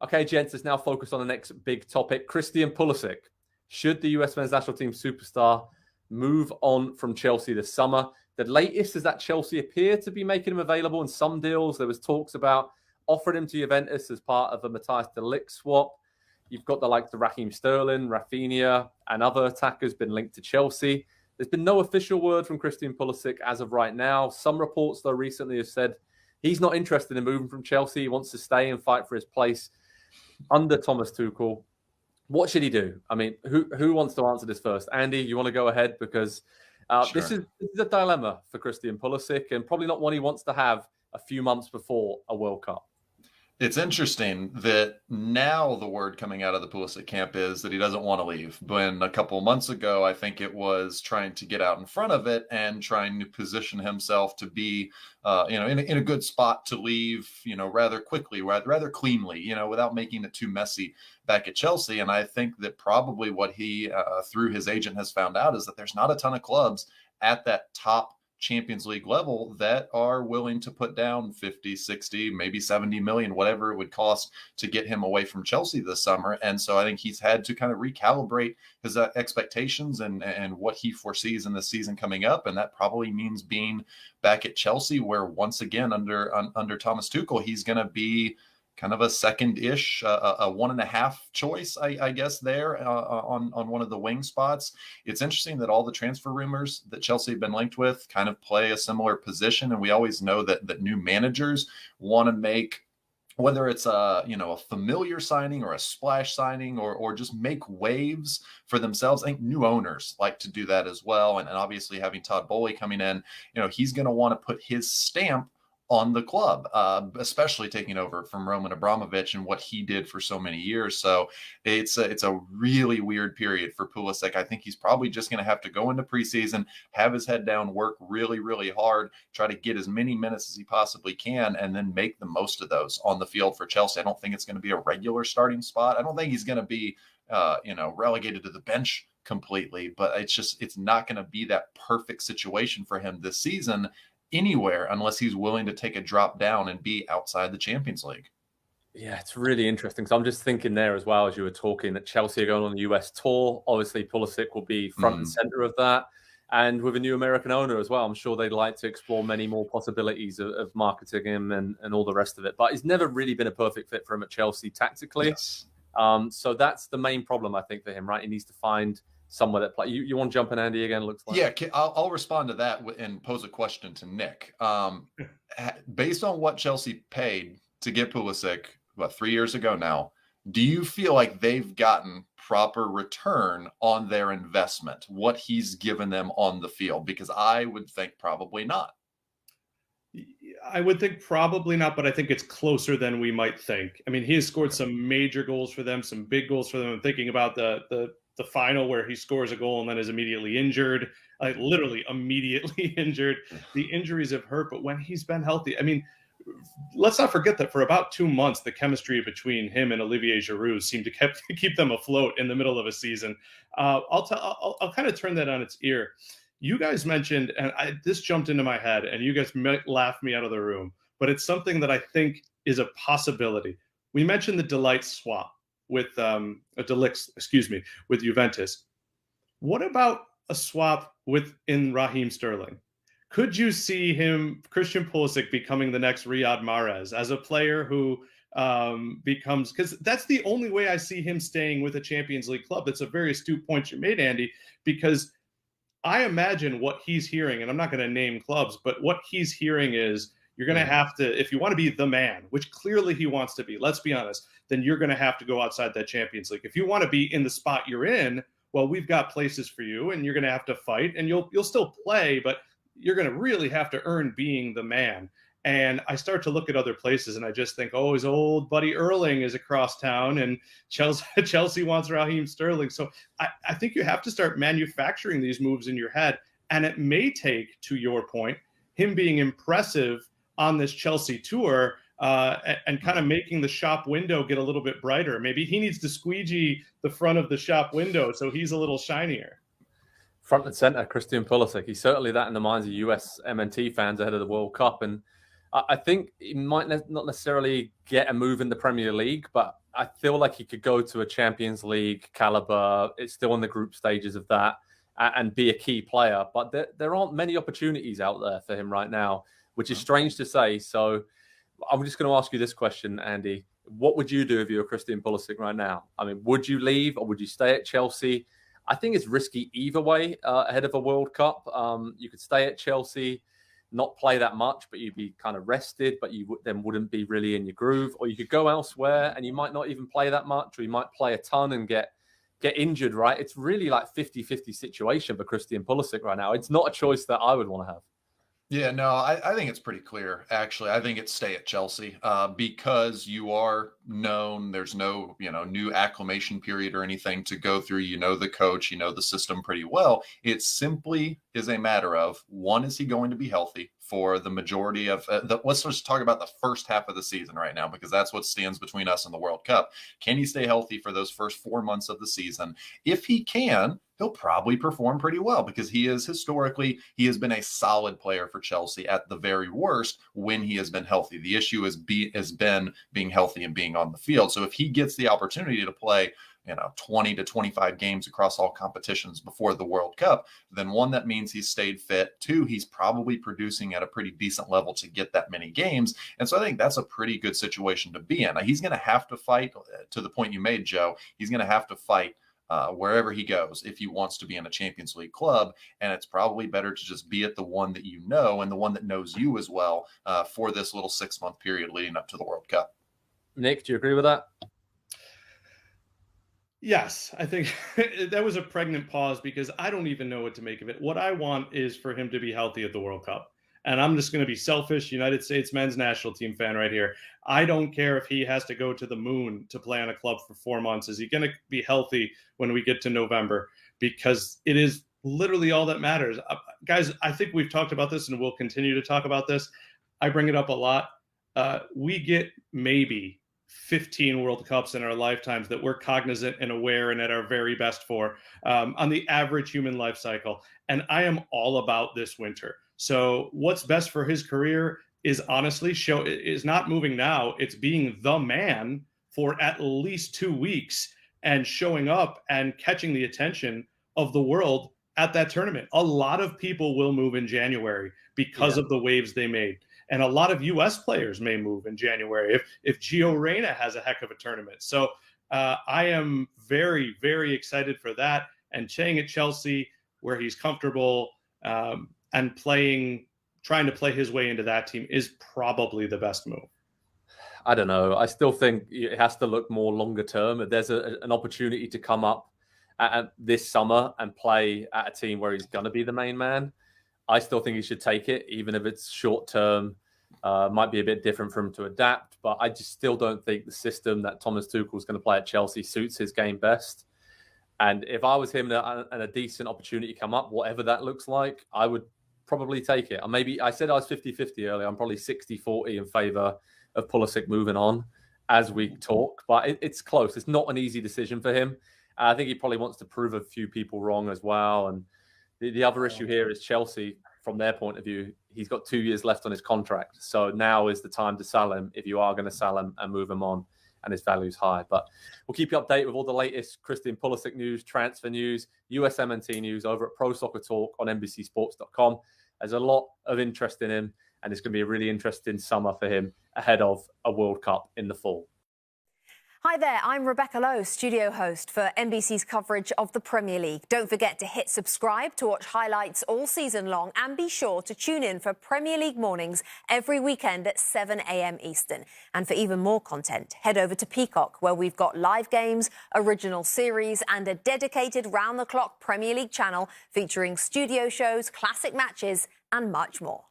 Okay, gents, let's now focus on the next big topic. Christian Pulisic. Should the US men's national team superstar move on from Chelsea this summer? The latest is that Chelsea appear to be making him available in some deals. There was talks about offering him to Juventus as part of a Matthias de Ligt swap. You've got the likes of Raheem Sterling, Rafinha, and other attackers been linked to Chelsea. There's been no official word from Christian Pulisic as of right now. Some reports, though, recently have said he's not interested in moving from Chelsea. He wants to stay and fight for his place under Thomas Tuchel. What should he do? I mean, who wants to answer this first? Andy, you want to go ahead? Because Sure. this is a dilemma for Christian Pulisic, and probably not one he wants to have a few months before a World Cup. It's interesting that now the word coming out of the Pulisic camp is that he doesn't want to leave. When a couple of months ago, I think it was trying to get out in front of it and trying to position himself to be, in a good spot to leave, rather quickly, rather cleanly, without making it too messy back at Chelsea. And I think that probably what he, through his agent, has found out is that there's not a ton of clubs at that top Champions League level that are willing to put down 50, 60, maybe 70 million, whatever it would cost to get him away from Chelsea this summer. And so I think he's had to kind of recalibrate his expectations and what he foresees in the season coming up. And that probably means being back at Chelsea, where once again, under Thomas Tuchel, he's going to be kind of a second-ish, a 1.5 choice, I guess, there on one of the wing spots. It's interesting that all the transfer rumors that Chelsea have been linked with kind of play a similar position. And we always know that new managers want to make, whether it's a familiar signing or a splash signing or just make waves for themselves. I think new owners like to do that as well. And obviously having Todd Boehly coming in, he's going to want to put his stamp on the club, especially taking over from Roman Abramovich and what he did for so many years. So it's a really weird period for Pulisic. I think he's probably just going to have to go into preseason, have his head down, work really, really hard, try to get as many minutes as he possibly can, and then make the most of those on the field for Chelsea. I don't think it's going to be a regular starting spot. I don't think he's going to be, relegated to the bench completely, but it's not going to be that perfect situation for him this season anywhere unless he's willing to take a drop down and be outside the Champions League. Yeah, it's really interesting. So I'm just thinking there as well, as you were talking, that Chelsea are going on the US tour. Obviously, Pulisic will be front and center of that. And with a new American owner as well, I'm sure they'd like to explore many more possibilities of marketing him and all the rest of it. But he's never really been a perfect fit for him at Chelsea tactically. Yes. So that's the main problem, I think, for him, right? He needs to find somewhere that play. You want to jump in, Andy, again? Looks like. Yeah, I'll respond to that and pose a question to Nick. Based on what Chelsea paid to get Pulisic, 3 years ago now, do you feel like they've gotten proper return on their investment, what he's given them on the field? Because I would think probably not. I would think probably not, but I think it's closer than we might think. I mean, he has scored some major goals for them, some big goals for them. I'm thinking about the final where he scores a goal and then is immediately injured, literally immediately injured. The injuries have hurt, but when he's been healthy, I mean, let's not forget that for about 2 months, the chemistry between him and Olivier Giroud seemed to keep them afloat in the middle of a season. I'll kind of turn that on its ear. You guys mentioned, and this jumped into my head, and you guys might laugh me out of the room, but it's something that I think is a possibility. We mentioned the Delight swap with with Juventus. What about a swap within Raheem Sterling? Could you see Christian Pulisic, becoming the next Riyad Mahrez as a player who becomes, because that's the only way I see him staying with a Champions League club. That's a very astute point you made, Andy, because I imagine what he's hearing, and I'm not going to name clubs, but what he's hearing is, you're going to have to, if you want to be the man, which clearly he wants to be, let's be honest, then you're going to have to go outside that Champions League. If you want to be in the spot you're in, well, we've got places for you, and you're going to have to fight, and you'll still play, but you're going to really have to earn being the man. And I start to look at other places, and I just think, oh, his old buddy Erling is across town, and Chelsea wants Raheem Sterling. So I think you have to start manufacturing these moves in your head, and it may take, to your point, him being impressive on this Chelsea tour and kind of making the shop window get a little bit brighter. Maybe he needs to squeegee the front of the shop window so he's a little shinier. Front and center, Christian Pulisic. He's certainly that in the minds of US MNT fans ahead of the World Cup. And I think he might not necessarily get a move in the Premier League, but I feel like he could go to a Champions League caliber. It's still in the group stages of that and be a key player. But there aren't many opportunities out there for him right now, which is strange to say. So I'm just going to ask you this question, Andy. What would you do if you were Christian Pulisic right now? I mean, would you leave or would you stay at Chelsea? I think it's risky either way ahead of a World Cup. You could stay at Chelsea, not play that much, but you'd be kind of rested, but you then wouldn't be really in your groove. Or you could go elsewhere and you might not even play that much, or you might play a ton and get injured, right? It's really like 50-50 situation for Christian Pulisic right now. It's not a choice that I would want to have. Yeah, no, I think it's pretty clear, actually. I think it's stay at Chelsea because you are known. There's no, new acclimation period or anything to go through. You know the coach, you know the system pretty well. It simply is a matter of, one, is he going to be healthy for the majority of let's just talk about the first half of the season right now, because that's what stands between us and the World Cup. Can he stay healthy for those first 4 months of the season? If he can, he'll probably perform pretty well because he has been a solid player for Chelsea at the very worst when he has been healthy. The issue has been being healthy and being on the field. So if he gets the opportunity to play 20 to 25 games across all competitions before the World Cup, then one, that means he's stayed fit. Two, he's probably producing at a pretty decent level to get that many games. And so I think that's a pretty good situation to be in. Now, he's going to have to fight, to the point you made, Joe, he's going to have to fight wherever he goes if he wants to be in a Champions League club. And it's probably better to just be at the one that you know and the one that knows you as well for this little 6-month period leading up to the World Cup. Nick, do you agree with that? Yes, I think that was a pregnant pause because I don't even know what to make of it. What I want is for him to be healthy at the World Cup. And I'm just going to be selfish, United States men's national team fan right here. I don't care if he has to go to the moon to play on a club for 4 months. Is he going to be healthy when we get to November? Because it is literally all that matters. Guys, I think we've talked about this and we'll continue to talk about this. I bring it up a lot. We get maybe 15 World Cups in our lifetimes that we're cognizant and aware and at our very best for on the average human life cycle. And I am all about this winter. So what's best for his career is honestly is not moving now. It's being the man for at least 2 weeks and showing up and catching the attention of the world at that tournament. A lot of people will move in January because of the waves they made. And a lot of U.S. players may move in January if Gio Reyna has a heck of a tournament. So I am very, very excited for that. And staying at Chelsea where he's comfortable and trying to play his way into that team is probably the best move. I don't know. I still think it has to look more longer term. If there's an opportunity to come up this summer and play at a team where he's going to be the main man, I still think he should take it, even if it's short term. Might be a bit different for him to adapt, but I just still don't think the system that Thomas Tuchel is going to play at Chelsea suits his game best. And if I was him and a decent opportunity come up, whatever that looks like, I would probably take it. Or maybe I said I was 50-50 earlier. I'm probably 60-40 in favor of Pulisic moving on as we talk, but it's close. It's not an easy decision for him. I think he probably wants to prove a few people wrong as well. And the other issue here is Chelsea, from their point of view, he's got 2 years left on his contract. So now is the time to sell him if you are going to sell him and move him on, and his value's high. But we'll keep you updated with all the latest Christian Pulisic news, transfer news, USMNT news over at Pro Soccer Talk on NBCSports.com. There's a lot of interest in him, and it's going to be a really interesting summer for him ahead of a World Cup in the fall. Hi there, I'm Rebecca Lowe, studio host for NBC's coverage of the Premier League. Don't forget to hit subscribe to watch highlights all season long, and be sure to tune in for Premier League mornings every weekend at 7 a.m. Eastern. And for even more content, head over to Peacock, where we've got live games, original series, and a dedicated round-the-clock Premier League channel featuring studio shows, classic matches, and much more.